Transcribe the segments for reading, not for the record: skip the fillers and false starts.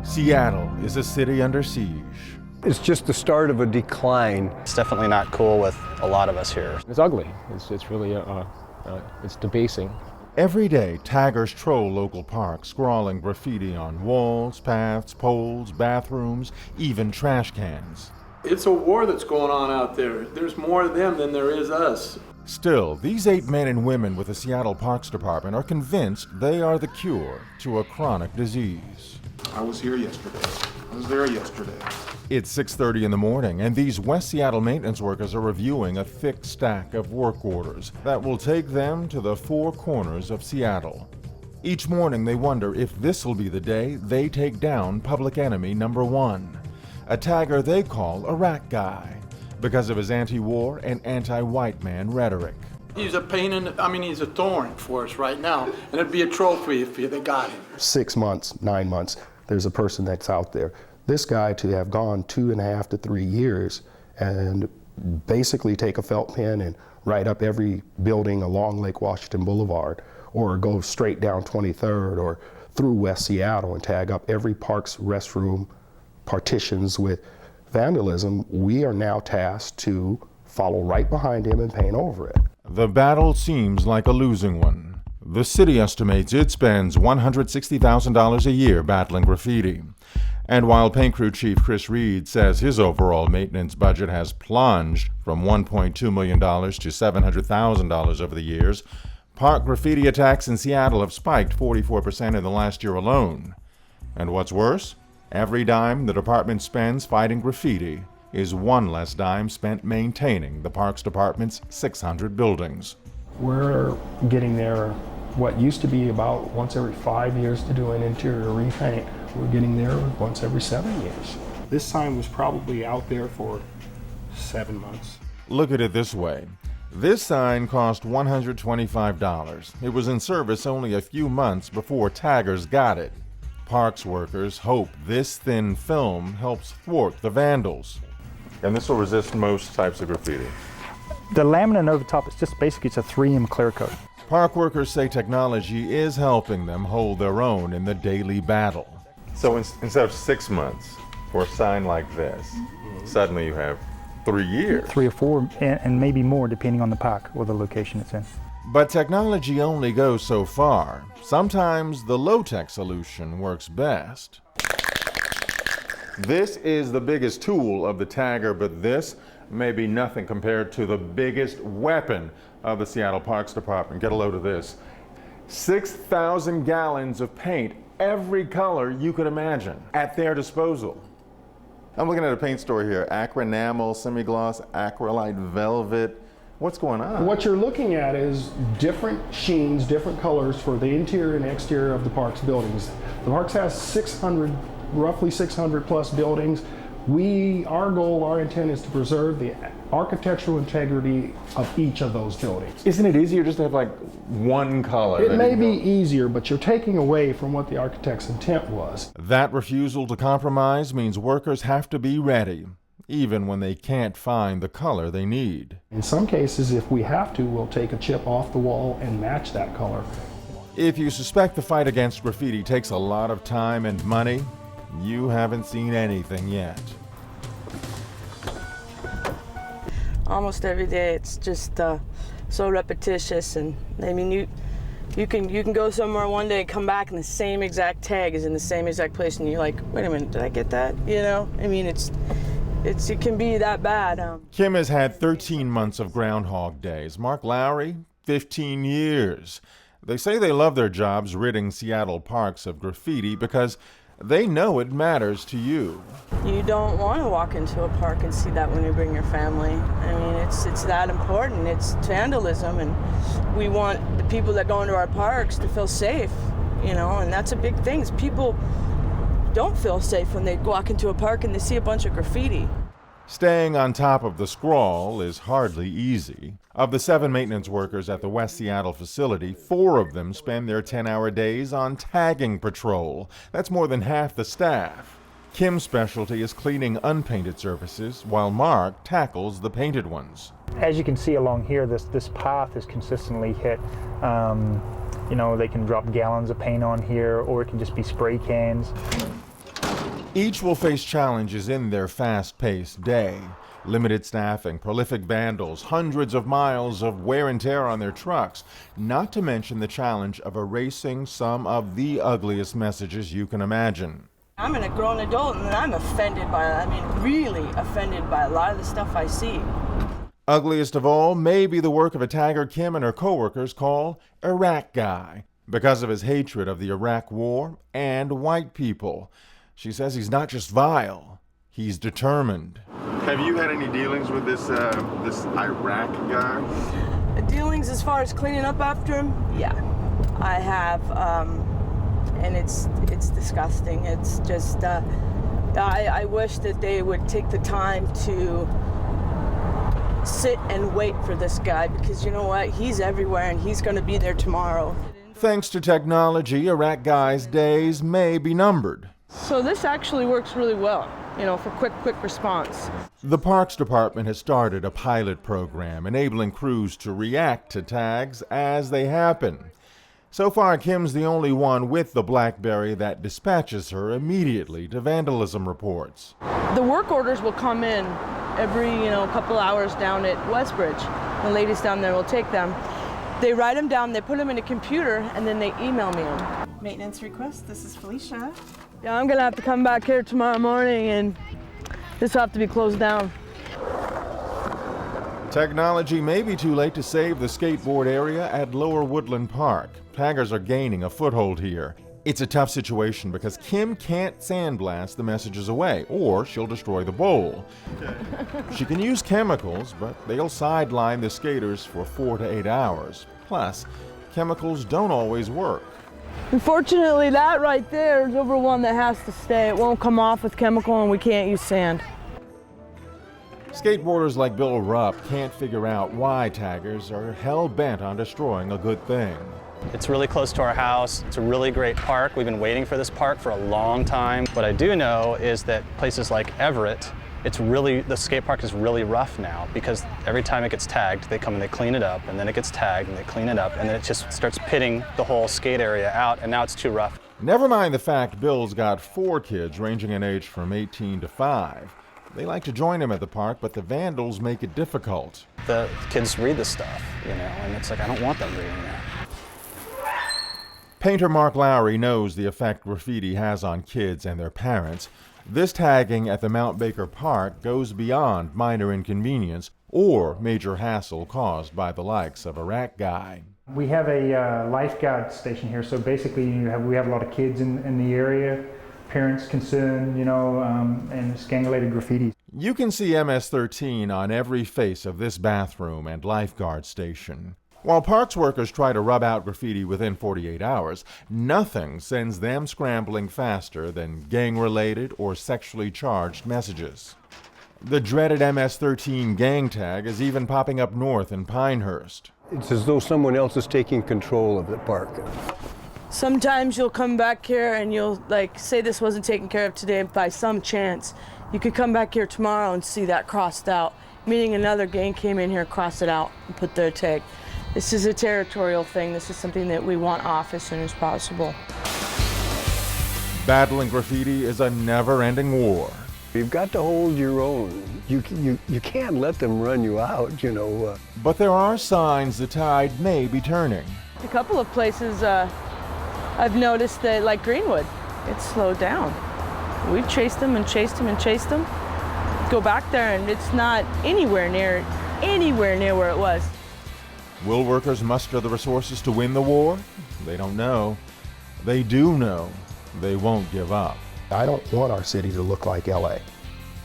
Seattle is a city under siege. It's just the start of a decline. It's definitely not cool with a lot of us here. It's ugly. It's really, it's debasing. Every day, taggers troll local parks, scrawling graffiti on walls, paths, poles, bathrooms, even trash cans. It's a war that's going on out there. There's more of them than there is us. Still, these 8 men and women with the Seattle Parks Department are convinced they are the cure to a chronic disease. I was here yesterday. I was there yesterday. It's 6:30 in the morning, and these West Seattle maintenance workers are reviewing a thick stack of work orders that will take them to the 4 corners of Seattle. Each morning, they wonder if this will be the day they take down public enemy number 1, a tagger they call a rat guy because of his anti-war and anti-white man rhetoric. He's a pain in the, he's a thorn for us right now, and it'd be a trophy if they got him. 6 months, 9 months, there's a person that's out there. This guy to have gone 2.5 to 3 years and basically take a felt pen and write up every building along Lake Washington Boulevard, or go straight down 23rd or through West Seattle and tag up every park's restroom partitions with vandalism, we are now tasked to follow right behind him and paint over it. The battle seems like a losing one. The city estimates it spends $160,000 a year battling graffiti. And while Paint Crew Chief Chris Reed says his overall maintenance budget has plunged from $1.2 million to $700,000 over the years, park graffiti attacks in Seattle have spiked 44% in the last year alone. And what's worse, every dime the department spends fighting graffiti is one less dime spent maintaining the Parks Department's 600 buildings. We're getting there what used to be about once every 5 years to do an interior repaint. We're getting there once every 7 years. This sign was probably out there for 7 months. Look at it this way. This sign cost $125. It was in service only a few months before taggers got it. Parks workers hope this thin film helps thwart the vandals. And this will resist most types of graffiti. The laminate over the top is just basically it's a 3M clear coat. Park workers say technology is helping them hold their own in the daily battle. So instead of 6 months for a sign like this, suddenly you have 3 years. 3 or 4, and maybe more depending on the park or the location it's in. But technology only goes so far. Sometimes the low-tech solution works best. This is the biggest tool of the tagger, but this may be nothing compared to the biggest weapon of the Seattle Parks Department. Get a load of this. 6,000 gallons of paint, every color you could imagine, at their disposal. I'm looking at a paint store here. Acry enamel, semi-gloss, acrylite velvet. What's going on? What you're looking at is different sheens, different colors for the interior and exterior of the park's buildings. The parks has roughly 600 plus buildings. Our goal, our intent is to preserve the architectural integrity of each of those buildings. Isn't it easier just to have like one color? It may be easier, but you're taking away from what the architect's intent was. That refusal to compromise means workers have to be ready, even when they can't find the color they need. In some cases, if we have to, we'll take a chip off the wall and match that color. If you suspect the fight against graffiti takes a lot of time and money, you haven't seen anything yet. Almost every day it's just so repetitious, and you can go somewhere one day and come back and the same exact tag is in the same exact place and you're like, wait a minute, did I get that? It can be that bad. Kim has had 13 months of Groundhog Days. Mark Lowry, 15 years. They say they love their jobs ridding Seattle parks of graffiti because they know it matters to you. You don't want to walk into a park and see that when you bring your family. It's that important. It's vandalism, and we want the people that go into our parks to feel safe, and that's a big thing. People don't feel safe when they walk into a park and they see a bunch of graffiti. Staying on top of the scrawl is hardly easy. Of the 7 maintenance workers at the West Seattle facility, 4 of them spend their 10-hour days on tagging patrol. That's more than half the staff. Kim's specialty is cleaning unpainted surfaces, while Mark tackles the painted ones. As you can see along here, this path is consistently hit. They can drop gallons of paint on here, or it can just be spray cans. Each will face challenges in their fast-paced day. Limited staffing, prolific vandals, hundreds of miles of wear and tear on their trucks, not to mention the challenge of erasing some of the ugliest messages you can imagine. I'm a grown adult and I'm offended by, really offended by a lot of the stuff I see. Ugliest of all may be the work of a tagger Kim and her co-workers call Iraq Guy, because of his hatred of the Iraq War and white people. She says he's not just vile, he's determined. Have you had any dealings with this Iraq guy? Dealings as far as cleaning up after him? Yeah, I have, and it's disgusting. It's just, I wish that they would take the time to sit and wait for this guy, because you know what? He's everywhere and he's going to be there tomorrow. Thanks to technology, Iraq Guy's days may be numbered. So this actually works really well, for quick response. The Parks Department has started a pilot program enabling crews to react to tags as they happen. So far, Kim's the only one with the BlackBerry that dispatches her immediately to vandalism reports. The work orders will come in every, couple hours down at Westbridge. The ladies down there will take them. They write them down, they put them in a computer, and then they email me them. Maintenance request, this is Felicia. Yeah, I'm gonna have to come back here tomorrow morning and this will have to be closed down. Technology may be too late to save the skateboard area at Lower Woodland Park. Taggers are gaining a foothold here. It's a tough situation because Kim can't sandblast the messages away, or she'll destroy the bowl. She can use chemicals, but they'll sideline the skaters for 4 to 8 hours. Plus, chemicals don't always work. Unfortunately, that right there is over one that has to stay. It won't come off with chemical and we can't use sand. Skateboarders like Bill Rupp can't figure out why taggers are hell-bent on destroying a good thing. It's really close to our house. It's a really great park. We've been waiting for this park for a long time. What I do know is that places like Everett, the skate park is really rough now, because every time it gets tagged, they come and they clean it up, and then it gets tagged and they clean it up, and then it just starts pitting the whole skate area out, and now it's too rough. Never mind the fact Bill's got 4 kids ranging in age from 18 to 5. They like to join him at the park, but the vandals make it difficult. The kids read this stuff, and it's like, I don't want them reading that. Painter Mark Lowry knows the effect graffiti has on kids and their parents. This tagging at the Mount Baker Park goes beyond minor inconvenience or major hassle caused by the likes of Iraq Guy. We have a lifeguard station here, so basically we have a lot of kids in the area, parents concerned, and it's gang-related graffiti. You can see MS-13 on every face of this bathroom and lifeguard station. While parks workers try to rub out graffiti within 48 hours, nothing sends them scrambling faster than gang-related or sexually charged messages. The dreaded MS-13 gang tag is even popping up north in Pinehurst. It's as though someone else is taking control of the park. Sometimes you'll come back here and you'll say this wasn't taken care of today, by some chance. You could come back here tomorrow and see that crossed out, meaning another gang came in here, crossed it out, and put their tag. This is a territorial thing. This is something that we want off as soon as possible. Battling graffiti is a never-ending war. You've got to hold your own. You can't let them run you out, But there are signs the tide may be turning. A couple of places I've noticed that, like Greenwood, it's slowed down. We've chased them and chased them and chased them. Go back there and it's not anywhere near where it was. Will workers muster the resources to win the war? They don't know. They do know they won't give up. I don't want our city to look like LA.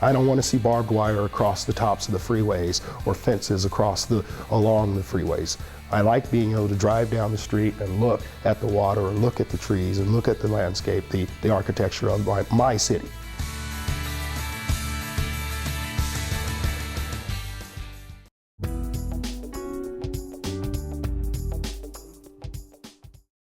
I don't want to see barbed wire across the tops of the freeways or fences along the freeways. I like being able to drive down the street and look at the water and look at the trees and look at the landscape, the architecture of my city.